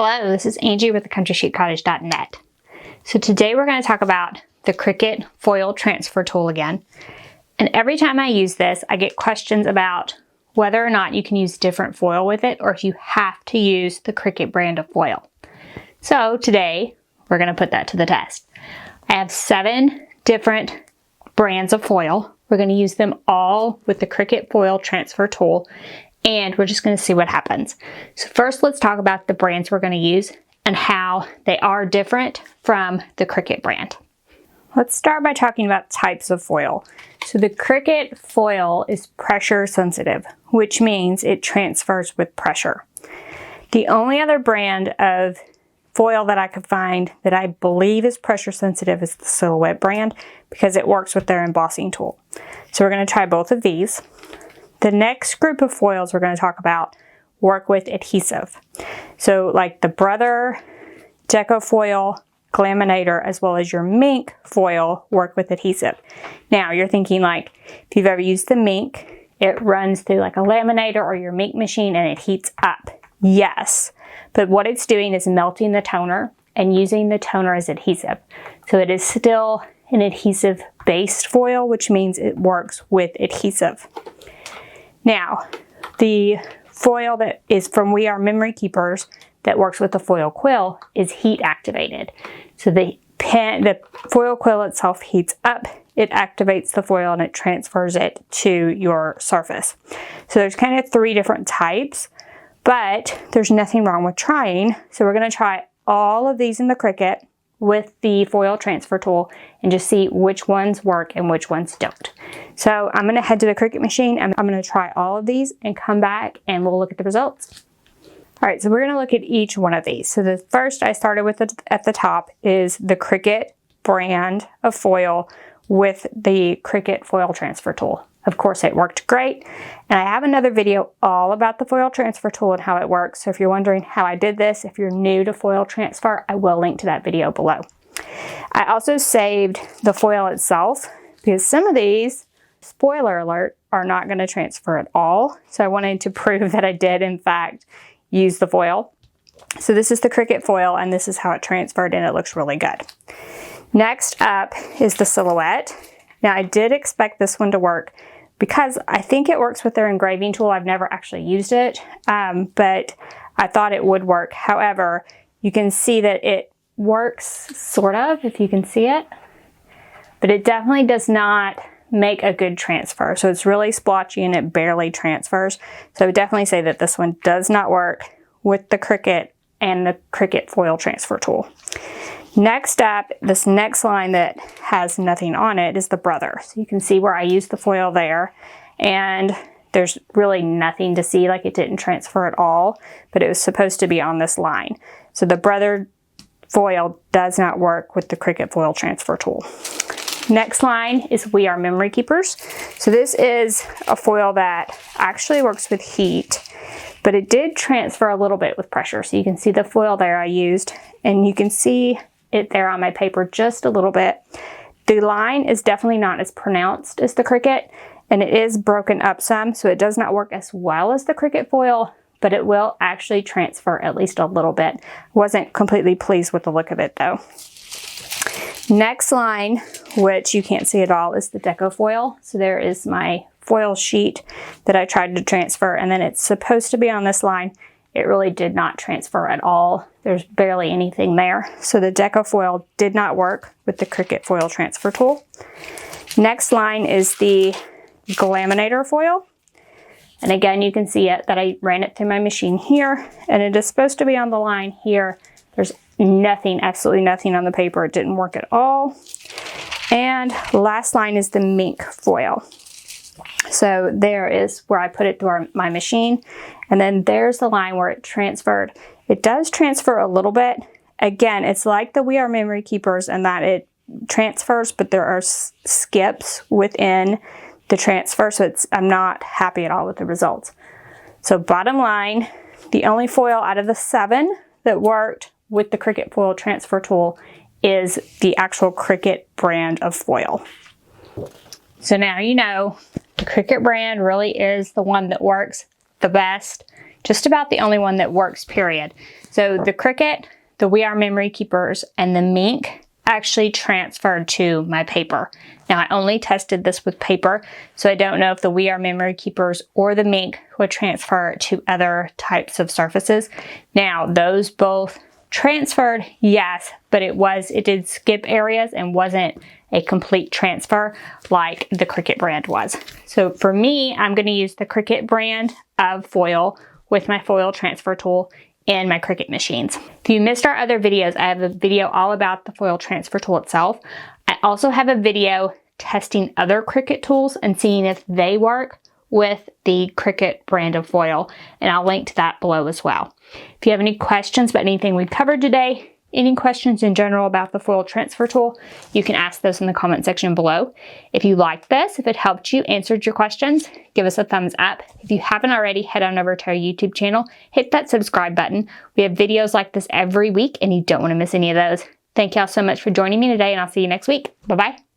Hello, this is Angie with thecountrysheepcottage.net. So today we're going to talk about the Cricut Foil Transfer Tool again. And every time I use this, I get questions about whether or not you can use different foil with it or if you have to use the Cricut brand of foil. So today we're going to put that to the test. I have 7 different brands of foil. We're going to use them all with the Cricut Foil Transfer Tool. And we're just going to see what happens. So first, let's talk about the brands we're going to use and how they are different from the Cricut brand. Let's start by talking about types of foil. So the Cricut foil is pressure sensitive, which means it transfers with pressure. The only other brand of foil that I could find that I believe is pressure sensitive is the Silhouette brand because it works with their embossing tool. So we're going to try both of these. The next group of foils we're going to talk about work with adhesive. So like the Brother Decofoil Glaminator as well as your Mink foil work with adhesive. Now you're thinking like if you've ever used the Mink, it runs through like a laminator or your Mink machine and it heats up. Yes, but what it's doing is melting the toner and using the toner as adhesive. So it is still an adhesive based foil, which means it works with adhesive. Now, the foil that is from We Are Memory Keepers that works with the foil quill is heat activated. So the foil quill itself heats up, it activates the foil and it transfers it to your surface. So there's kind of 3 different types, but there's nothing wrong with trying. So we're going to try all of these in the Cricut with the foil transfer tool and just see which ones work and which ones don't. So I'm going to head to the Cricut machine and I'm going to try all of these and come back and we'll look at the results. All right, so we're going to look at each one of these. So the first I started with at the top is the Cricut brand of foil with the Cricut foil transfer tool. Of course, it worked great. And I have another video all about the foil transfer tool and how it works. So if you're wondering how I did this, if you're new to foil transfer, I will link to that video below. I also saved the foil itself because some of these, spoiler alert, are not going to transfer at all. So I wanted to prove that I did, in fact, use the foil. So this is the Cricut foil and this is how it transferred and it looks really good. Next up is the Silhouette. Now I did expect this one to work because I think it works with their engraving tool. I've never actually used it, but I thought it would work. However, you can see that it works sort of, if you can see it, but it definitely does not make a good transfer. So it's really splotchy and it barely transfers. So I would definitely say that this one does not work with the Cricut and the Cricut foil transfer tool. Next up, this next line that has nothing on it is the Brother. So you can see where I used the foil there and there's really nothing to see, like it didn't transfer at all, but it was supposed to be on this line. So the Brother foil does not work with the Cricut foil transfer tool. Next line is We Are Memory Keepers. So this is a foil that actually works with heat, but it did transfer a little bit with pressure. So you can see the foil there I used, and you can see it there on my paper just a little bit. The line is definitely not as pronounced as the Cricut, and it is broken up some, so it does not work as well as the Cricut foil, but it will actually transfer at least a little bit. Wasn't completely pleased with the look of it though. Next line, which you can't see at all, is the Decofoil. So there is my foil sheet that I tried to transfer, and then it's supposed to be on this line. It really did not transfer at all. There's barely anything there. So the Decofoil did not work with the Cricut foil transfer tool. Next line is the Glaminator foil. And again, you can see it that I ran it through my machine here, and it is supposed to be on the line here. There's nothing, absolutely nothing on the paper. It didn't work at all. And last line is the Mink foil. So there is where I put it through my machine. And then there's the line where it transferred. It does transfer a little bit. Again, it's like the We Are Memory Keepers in that it transfers, but there are skips within the transfer. So I'm not happy at all with the results. So bottom line, the only foil out of the 7 that worked with the Cricut foil transfer tool is the actual Cricut brand of foil. So now you know the Cricut brand really is the one that works the best. just about the only one that works, period. So the Cricut, the We Are Memory Keepers, and the Mink actually transferred to my paper. Now I only tested this with paper, so I don't know if the We Are Memory Keepers or the Mink would transfer to other types of surfaces. Now those both transferred, yes, but it did skip areas and wasn't a complete transfer like the Cricut brand was. So for me, I'm going to use the Cricut brand of foil with my foil transfer tool in my Cricut machines. If you missed our other videos, I have a video all about the foil transfer tool itself. I also have a video testing other Cricut tools and seeing if they work with the Cricut brand of foil, and I'll link to that below as well. If you have any questions about anything we've covered today, any questions in general about the foil transfer tool, you can ask those in the comment section below. If you liked this, if it helped you, answered your questions, give us a thumbs up. If you haven't already, head on over to our YouTube channel, hit that subscribe button. We have videos like this every week and you don't want to miss any of those. Thank y'all so much for joining me today, and I'll see you next week. Bye-bye.